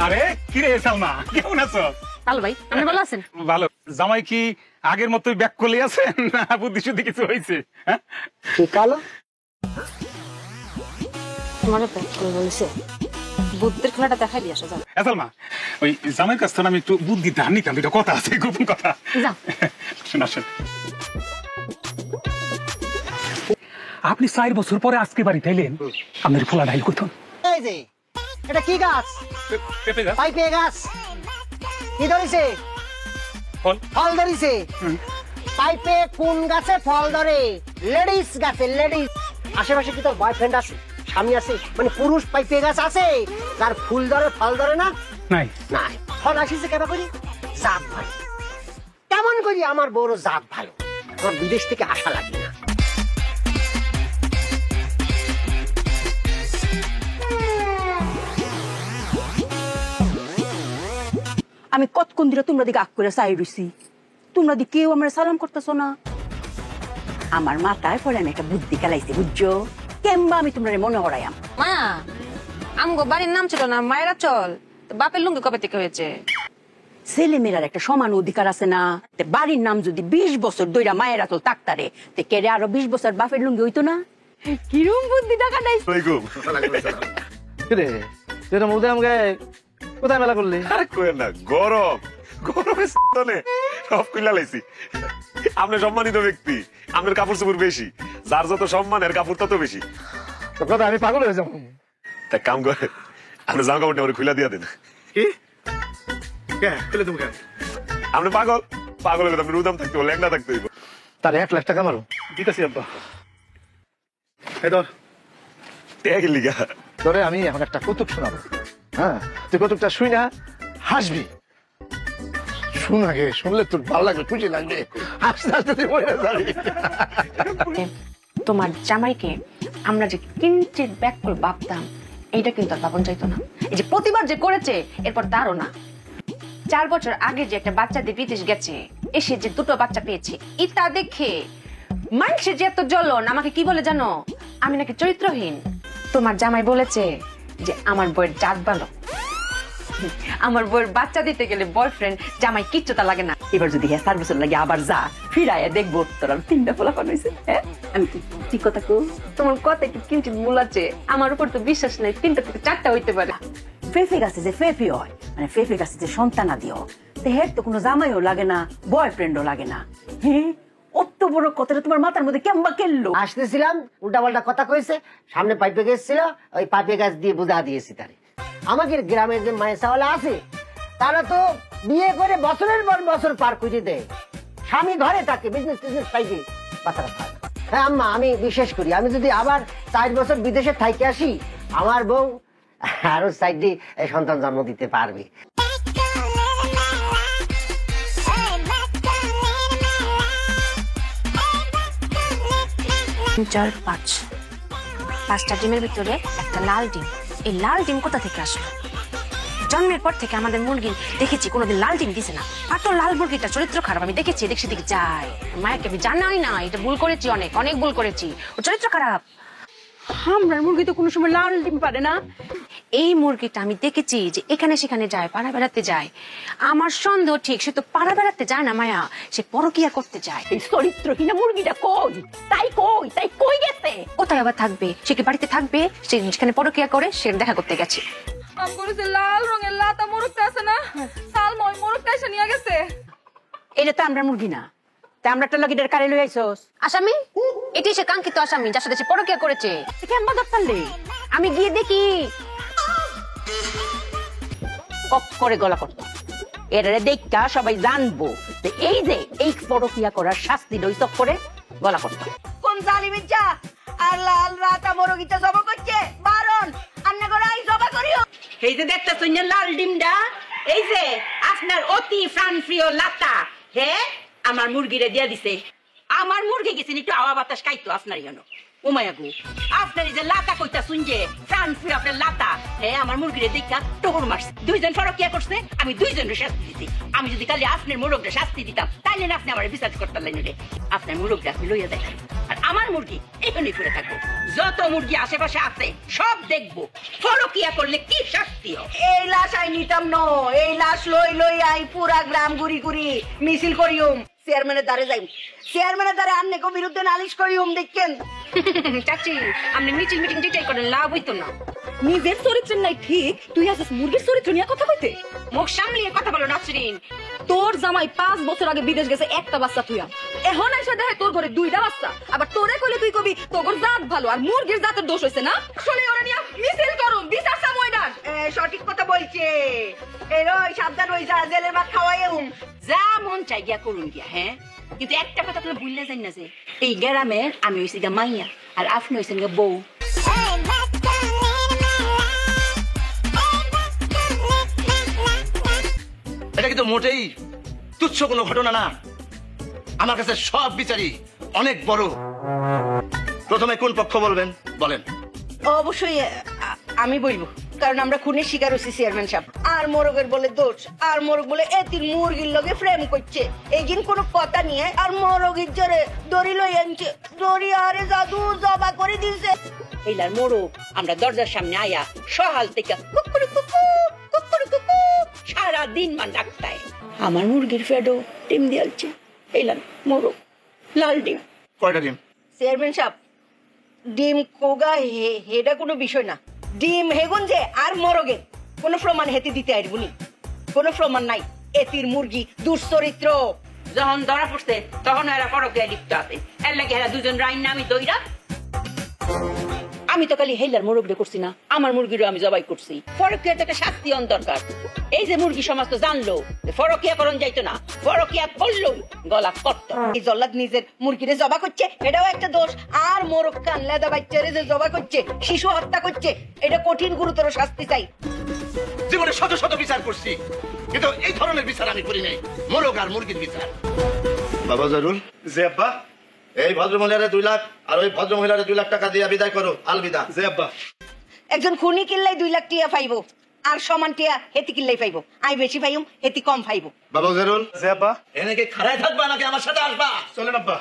আরে কি রে সালমা, কেমন আছো? ভালো ভাই, আপনি ভালো আছেন? ভালো। জামাই কি আগের মতোই ব্যাক করলে আছেন না বুদ্ধি শুদ্ধি কিছু হয়েছে? কি কালো তোমারও ব্যাক করে বলেছে, বুদ্ধের খেলাটা দেখাই দিয়ে আসা যাবে। সালমা, ওই জামাইয়ের কাছ থেকে আমি একটু বুদ্ধি ধার নিতাম, দুটো কথা আছে, গোপন কথা। যাও। শোনা শোন, আপনি 4 বছর পরে আজকে বাড়িতে এলেন, আপনার ফোলা ডাইল করতেন। এই যে এটা কি গাছ? পেঁপে গাছ? পাইপে গাছ। কি ধরিছে? ফল? ফল ধরিছে। পাইপে কোন গাছে ফল ধরে? লেডিস গাছে, লেডিস। আশেপাশে কি তোর বয়ফ্রেন্ড আছে, স্বামী আছে, মানে পুরুষ পাইপে গাছ আছে তার ফুল ধরে ফল ধরে না? নাই নাই। ফল আসিছে কেন করি? জাত ভালো। কেমন করি আমার বড় জাত ভালো, আমার বিদেশ থেকে আসা লাগে না। আমি কতক্ষণ ধরে তোমরা দিকে আগ করে চাই রইছি, তোমরা দিকে কেউ আমার সালাম করতেছো না। আমার মাথায় পরে আমি একটা বুদ্ধি খেলাইছি, বুঝছো? কেমবা আমি তোমরা মনে হরাইয়াম। মা, আমগো বাড়ির নাম ছিল না মায়েরা চল, তো বাপের লুঙ্গি কবে থেকে হয়েছে? ছেলে মেয়েরার একটা সমান অধিকার আছে না? তে বাড়ির নাম যদি 20 বছর দইরা মায়েরা তো তাকতারে, তে কেড়ে আরো 20 বছর বাপের লুঙ্গি হইতো না? কিরম বুদ্ধি টাকা নাই? কিরে তুই তো মুদে আমাকে কোথায় মেলা করলি? আরে কইেন না, গরম গরমে তলে সব কইলা লাইছি। আপনি সম্মানিত ব্যক্তি, আপনার কাপড় চোপড় বেশি, যার যত সম্মান এর কাপড় তত বেশি। তোর কথা আমি পাগল হয়ে যাবো। তা কাম করে আপনি জামা কাপড়টা আমার খুলে দিয়া দেন। কি খুলে তুমি আপনি পাগল, পাগল হলে আপনি রুদাম থাকতে হবো, ল্যাংটা থাকতে হইব। তার 1 লাখ টাকা মারো দিতেছি আব্বা। এই ধর টেক লিগা তোরে আমি এখন একটা কৌতুক শোনাবো। হ্যাঁ, তুই কৌতুকটা শুই না, হাসবি। শুন আগে, শুনলে তোর ভালো লাগবে, খুশি লাগবে, হাসতে হাসতে তুই মরে যাবি। তোমার জামাইকে আমরা যে কিঞ্চিত ব্যাক করে ভাবতাম, এইটা কিন্তু আর ভাবন চাইতো না। এই যে প্রতিবার যে করেছে, এরপর তারও না। 4 বছর আগে যে একটা বাচ্চা দিয়ে বিদেশ গেছে, এসে যে 2টো বাচ্চা পেয়েছে, এটা দেখে মানুষের যে এত জ্বলন, আমাকে কি বলে জানো? আমি নাকি চরিত্রহীন। তোমার জামাই বলেছে যে আমার বইয়ের জাত ভালো, আমার বইয়ের বাচ্চা দিতে গেলে বয়ফ্রেন্ড জামাই কিচ্ছু তা লাগে না। এবার যদি 4 বছর লাগে আবার যা ফিরাইয়া দেখবো তোর 3টা ফলাফল হয়েছে। আমি ঠিক কথা কো, তোমার কথা একটু কিঞ্চিত ভুল আছে, আমার উপর তো বিশ্বাস নেই, 3টা থেকে 4টা হইতে পারে। ফেফে গাছে যে ফেফি হয়, মানে ফেফে গাছে যে সন্তানাদিও, তো হের তো কোনো জামাইও লাগে না, বয়ফ্রেন্ডও লাগে না। হ্যাঁ, অত বড় কথাটা তোমার মাথার মধ্যে কেমবা কেললো? আসতেছিলাম, উল্টাপাল্টা কথা কইছে, সামনে পাইপে গাছ ছিল, ওই পাইপে গাছ দিয়ে বুঝা দিয়েছি তারে। আমাদের গ্রামের যে মায়েসাওয়ালা আছে, তারা তো বিয়ে করে বছরের পর বছর পার করে দেয়, স্বামী ঘরে থাকে, বিজনেস টিজনেস পাইবে, বাচ্চারা খায়। হ্যাঁ আম্মা, আমি বিশ্বাস করি, আমি যদি আবার 4 বছর বিদেশে থাইকে আসি, আমার বউ আরো 4টি সন্তান জন্ম দিতে পারবে। চার 5টা ডিমের ভিতরে একটা লাল ডিম। এই লাল ডিম কোথা থেকে আসলো? জন্মের পর থেকে আমাদের মুরগি দেখেছি কোনোদিন লাল ডিম দিছে না। আর তো লাল মুরগিটা চরিত্র খারাপ, আমি দেখেছি, দেখছি দিকে যাই। মায়াকে আমি জানাই না, এটা ভুল করেছি, অনেক অনেক ভুল করেছি, ও চরিত্র খারাপ। আমরা মুরগি তো কোনো সময় লাল ডিম পারে না। এই মুরগিটা আমি দেখেছি যে এখানে সেখানে যায়, পাড়া বেড়াতে যায়। আমার সন্দেহ ঠিক, সে তো পাড়া বেড়াতে যায় না মায়া, সে পরকিয়া করতে যায়। এই চরিত্রহীন মুরগিটা কই? তাই কই গেছে? কোথায় আবার থাকবে? সে কি বাড়িতে থাকবে? সে যেখানে পরকিয়া করে সে দেখা করতে গেছে। লাল রঙের লাতা মোরগটা আছে না, সালমা ওই মোরগটা এসে নিয়ে গেছে। এটা তো আমরা মুরগি না, তা আমরা একটা লগিটার কারে লই আইছস। আসামি? এটি সে কাঙ্ক্ষিত আসামি, যার সাথে সে পরকিয়া করেছে। কেমবা দরকারলে আমি গিয়ে দেখি কপ করে গলা করত। এটারে দেখা সবাই জানবো যে এই যে এই পরকিয়া করার শাস্তি লইছ করে গলা করত। কোন জালিমের যা আর লাল রাতা মোরগিটা জবা করছে, বারণ আন্না করে আই জবা করিও। এই যে দেখতেছ না লাল ডিমটা, এই যে আপনার অতি প্রাণপ্রিয় লাতা, হ্যাঁ আমার মুরগিরে দিয়া দিছে। আমার মুরগি গেছেন একটু হাওয়া বাতাস খাইতো আপনার জন্য। উমায়া গো, আপনার এই যে লাতা কইতা শুনছে, প্রাণপ্রিয় আপনার লাতা, হ্যাঁ আমার মুরগিরে দেখা টোহর মারছে। 2 জন পরকিয়া করছে, আমি 2 জনের শাস্তি দিছি। আমি যদি কালি আপনার মুরগটা শাস্তি দিতাম, তাইলে না আপনি আমার বিচার করতে লাগলেন। আপনার মুরগটা আপনি লইয়া দেখেন, আর আমার মুরগি এখানেই ফিরে থাকবো। যত মুরগি আশেপাশে আছে সব দেখবো, ফরকিয়া করলে কি শাস্তি হবে। এই লাশ আই নিতাম ন, এই লাশ লই লই আই পুরা গ্রাম ঘুরি ঘুরি মিছিল করিউম, চেয়ারম্যানের দ্বারে যাই, চেয়ারম্যানের দ্বারে আন্নেকো বিরুদ্ধে নালিশ করিউম। দেখেন চাচি আপনি মিছিল মিটিং যেটাই করেন লাভ হইতো না। নিজের চরিত্র নাই ঠিক, তুই আসিস মুরগির চরিত্র নিয়ে কথা কইতে। মুখ সামলিয়ে কথা বলো নাসরিন। তোর জামাই 5 বছর আগে বিদেশ গেছে একটা বাচ্চা তুই এখন এসে দেখে তোর ঘরে 2টা বাচ্চা, আবার তোরে কইলে তুই কবি তোর জাত ভালো আর মুরগির জাতের দোষ হইছে না। শুনে ওরা নিয়ে মিছিল করুম, বিচার সাময়দান। সঠিক কথা বলছে, এই রই সাবধান হই যা, জেলের ভাত খাওয়াইউম। যা মন চাই গিয়া করুন গিয়া, হ্যাঁ, কিন্তু একটা কথা আপনারা ভুললে যাই না যে এই গ্রামের আমি হইছি গা মাইয়া আর আপনি হইছেন গা বউ। এটা কিন্তু মোটেই তুচ্ছ কোনো ঘটনা না, আমার কাছে সব বিচারই অনেক বড়। প্রথমে কোন পক্ষ বলবেন বলেন? অবশ্যই আমি বলবো, কারণ আমরা খুনের শিকার হচ্ছি চেয়ারম্যান সাহেব। আর মোরগের বলে দোষ, আর মোরগ বলে এতির মুরগির লগে প্রেম করছে, এইদিন কোনো কথা নিয়ে আর মোরগের জোরে দড়ি লই আনছে, দড়ি আরে জাদু জবা করে দিয়েছে। এইলার মোড়ক আমরা দরজার সামনে আয়া সহাল থেকে কুকুরু কুকু কুকুরু কুকু সারা দিন মান ডাকতায়। আমার মুরগির ফেডো ডিম দিয়ালছে, এইলার মোড়ক লাল ডিম। কয়টা ডিম? চেয়ারম্যান সাহেব, ডিম কোগা হেডা কোনো বিষয় না, ডিম হেগুন যে আর মোরগের কোনো প্রমাণ হেতে দিতে আইবুনি, কোনো প্রমাণ নাই। এতির মুরগি দুশ্চরিত্র। যখন ধরা পড়ছে তখন এরা পরকে লিপ্ত আছে, এর লাগে এরা দুজন রাইন না আমি দইরা। আমি তো খালি হেলার মোরগরে করছি না, আমার মুরগিরও আমি জবাই করছি। ফরকিয়া থেকে শাস্তি অন দরকার। এই যে মুরগি সমাজ তো জানলো ফরকিয়া করণ যাইতো না, ফরকিয়া করলো গলা কট্ট। এই জল্লাদ নিজের মুরগিরে জবা করছে, এটাও একটা দোষ। আর মোরগ কানলাদা বাচ্চারে যে জবা করছে, শিশু হত্যা করছে, এটা কঠিন গুরুতর শাস্তি চাই। জীবনে শত শত বিচার করছি, কিন্তু এই ধরনের বিচার আমি করি নাই, মোরগ আর মুরগির বিচার। বাবা জরুল, জি আব্বা। এই ভদ্রমহিলারে 2 লাখ আর ওই ভদ্রমহিলারে 2 লাখ টাকা দিয়ে বিদায় করো। আলবিদা। জি আব্বা। একজন খুনি কিল্লাই 2 লাখ টিয়া পাইবো, আর সমান টিয়া হেতি কিল্লাই পাইবো। আই বেশি পাইম, হেতি কম পাইবো। বাবা জরুল, জি আব্বা। এনে কি খাড়ায় থাকবা নাকি আমার সাথে আসবা? চলেন আব্বা।